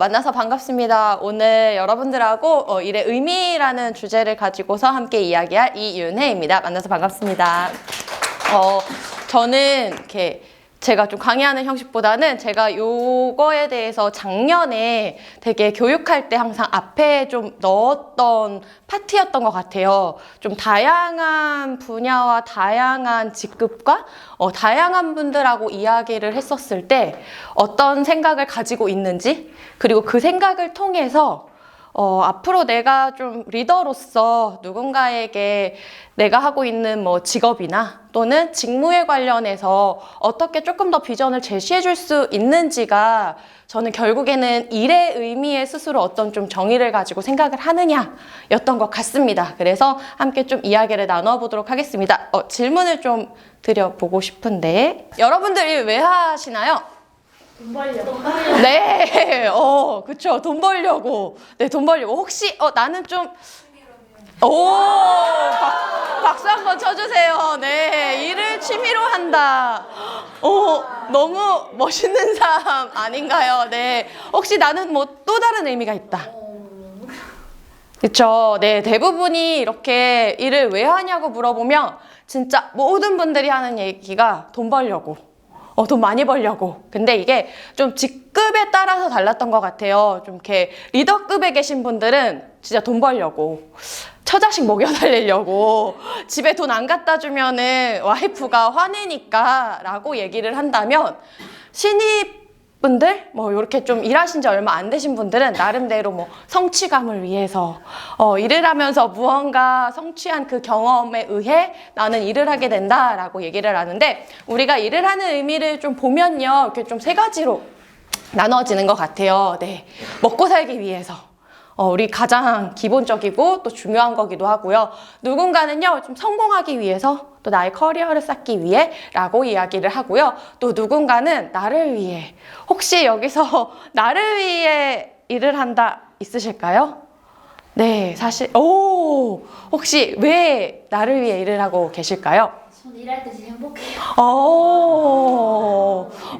만나서 반갑습니다. 오늘 여러분들하고 일의 의미라는 주제를 가지고서 함께 이야기할 이윤혜입니다. 만나서 반갑습니다. 저는 이렇게 제가 좀 강의하는 형식보다는 제가 요거에 대해서 작년에 되게 교육할 때 항상 앞에 좀 넣었던 파트였던 것 같아요. 좀 다양한 분야와 다양한 직급과 다양한 분들하고 이야기를 했었을 때 어떤 생각을 가지고 있는지, 그리고 그 생각을 통해서 앞으로 내가 좀 리더로서 누군가에게 내가 하고 있는 뭐 직업이나 또는 직무에 관련해서 어떻게 조금 더 비전을 제시해 줄 수 있는지가 저는 결국에는 일의 의미에 스스로 어떤 좀 정의를 가지고 생각을 하느냐였던 것 같습니다. 그래서 함께 좀 이야기를 나눠보도록 하겠습니다. 질문을 좀 드려보고 싶은데 여러분들이 왜 하시나요? 돈 벌려고. 네, 그쵸. 돈 벌려고. 네, 돈 벌려고. 혹시, 나는 좀, 박수 한번 쳐주세요. 네, 일을 취미로 한다. 너무 멋있는 사람 아닌가요? 네. 혹시 나는 뭐 또 다른 의미가 있다. 그쵸. 네, 대부분이 이렇게 일을 왜 하냐고 물어보면 진짜 모든 분들이 하는 얘기가 돈 벌려고. 돈 많이 벌려고. 근데 이게 좀 직급에 따라서 달랐던 것 같아요. 좀 이렇게 리더급에 계신 분들은 진짜 돈 벌려고, 처자식 먹여달리려고, 집에 돈 안 갖다 주면은 와이프가 화내니까 라고 얘기를 한다면, 신입분들, 뭐 이렇게 좀 일하신 지 얼마 안 되신 분들은 나름대로 뭐 성취감을 위해서 일을 하면서 무언가 성취한 그 경험에 의해 나는 일을 하게 된다라고 얘기를 하는데, 우리가 일을 하는 의미를 좀 보면요, 이렇게 좀 세 가지로 나눠지는 것 같아요. 네, 먹고 살기 위해서. 우리 가장 기본적이고 또 중요한 거기도 하고요. 누군가는요, 좀 성공하기 위해서, 또 나의 커리어를 쌓기 위해 라고 이야기를 하고요. 또 누군가는 나를 위해. 혹시 여기서 나를 위해 일을 한다 있으실까요? 네, 사실, 혹시 왜 나를 위해 일을 하고 계실까요? 전 일할 때 제일 행복해요.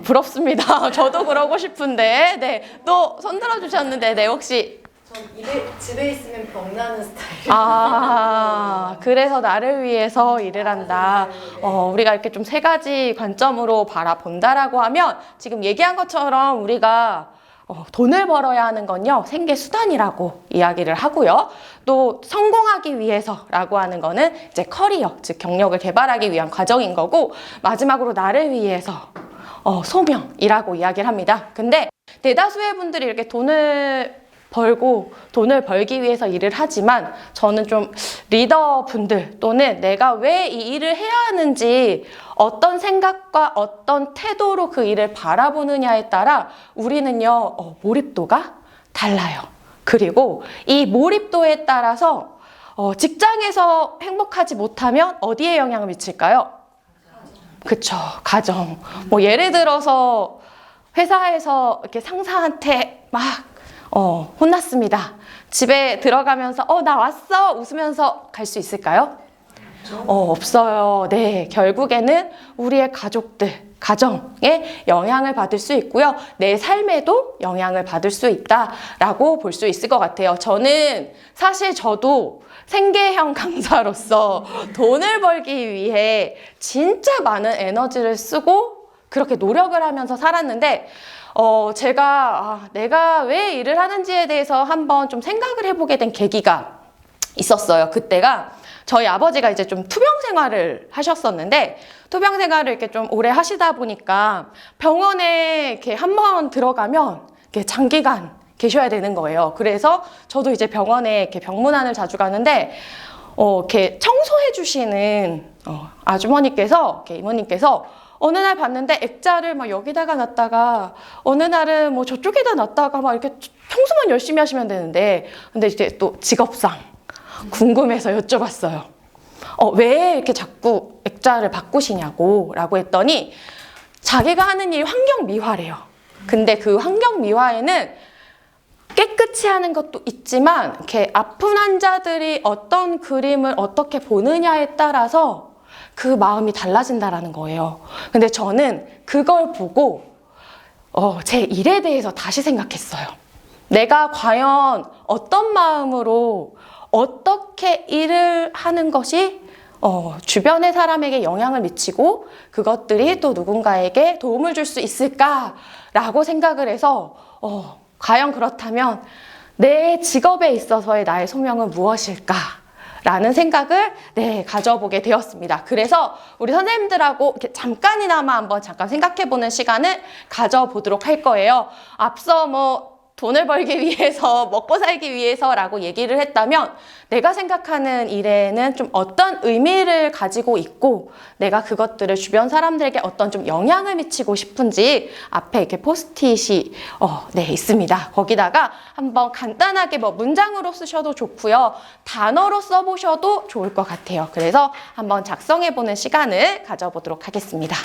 부럽습니다. 저도 그러고 싶은데. 네, 또 손 들어주셨는데, 네, 혹시. 전 집에 있으면 병나는 스타일이에요. 그래서 나를 위해서 일을 한다. 우리가 이렇게 좀 세 가지 관점으로 바라본다라고 하면, 지금 얘기한 것처럼 우리가 돈을 벌어야 하는 건요, 생계 수단이라고 이야기를 하고요. 또 성공하기 위해서라고 하는 거는 이제 커리어, 즉 경력을 개발하기 위한 과정인 거고, 마지막으로 나를 위해서 소명이라고 이야기를 합니다. 근데 대다수의 분들이 이렇게 돈을 벌기 위해서 일을 하지만, 저는 좀 리더분들 또는 내가 왜 이 일을 해야 하는지 어떤 생각과 어떤 태도로 그 일을 바라보느냐에 따라 우리는요, 몰입도가 달라요. 그리고 이 몰입도에 따라서 직장에서 행복하지 못하면 어디에 영향을 미칠까요? 그쵸, 가정. 뭐 예를 들어서 회사에서 이렇게 상사한테 막 혼났습니다. 집에 들어가면서 나 왔어 웃으면서 갈 수 있을까요? 없어요. 네, 결국에는 우리의 가족들, 가정에 영향을 받을 수 있고요. 내 삶에도 영향을 받을 수 있다라고 볼 수 있을 것 같아요. 저도 생계형 강사로서 돈을 벌기 위해 진짜 많은 에너지를 쓰고 그렇게 노력을 하면서 살았는데, 제가 내가 왜 일을 하는지에 대해서 한번 좀 생각을 해보게 된 계기가 있었어요. 그때가 저희 아버지가 이제 좀 투병 생활을 하셨었는데, 투병 생활을 이렇게 좀 오래 하시다 보니까 병원에 이렇게 한번 들어가면 이렇게 장기간 계셔야 되는 거예요. 그래서 저도 이제 병원에 이렇게 병문안을 자주 가는데, 이렇게 청소해 주시는 아주머니께서, 이렇게 이모님께서 어느 날 봤는데 액자를 막 여기다가 놨다가, 어느 날은 뭐 저쪽에다 놨다가 막 이렇게 청소만 열심히 하시면 되는데, 근데 이제 또 직업상 궁금해서 여쭤봤어요. 왜 이렇게 자꾸 액자를 바꾸시냐고 라고 했더니, 자기가 하는 일이 환경 미화래요. 근데 그 환경 미화에는 깨끗이 하는 것도 있지만, 이렇게 아픈 환자들이 어떤 그림을 어떻게 보느냐에 따라서 그 마음이 달라진다라는 거예요. 근데 저는 그걸 보고 제 일에 대해서 다시 생각했어요. 내가 과연 어떤 마음으로 어떻게 일을 하는 것이 주변의 사람에게 영향을 미치고 그것들이 또 누군가에게 도움을 줄 수 있을까라고 생각을 해서 과연 그렇다면 내 직업에 있어서의 나의 소명은 무엇일까? 라는 생각을 가져보게 되었습니다. 그래서 우리 선생님들하고 이렇게 잠깐 생각해보는 시간을 가져보도록 할 거예요. 앞서 돈을 벌기 위해서, 먹고 살기 위해서라고 얘기를 했다면 내가 생각하는 일에는 좀 어떤 의미를 가지고 있고 내가 그것들을 주변 사람들에게 어떤 좀 영향을 미치고 싶은지 앞에 이렇게 포스트잇이 있습니다. 거기다가 한번 간단하게 문장으로 쓰셔도 좋고요. 단어로 써보셔도 좋을 것 같아요. 그래서 한번 작성해보는 시간을 가져보도록 하겠습니다.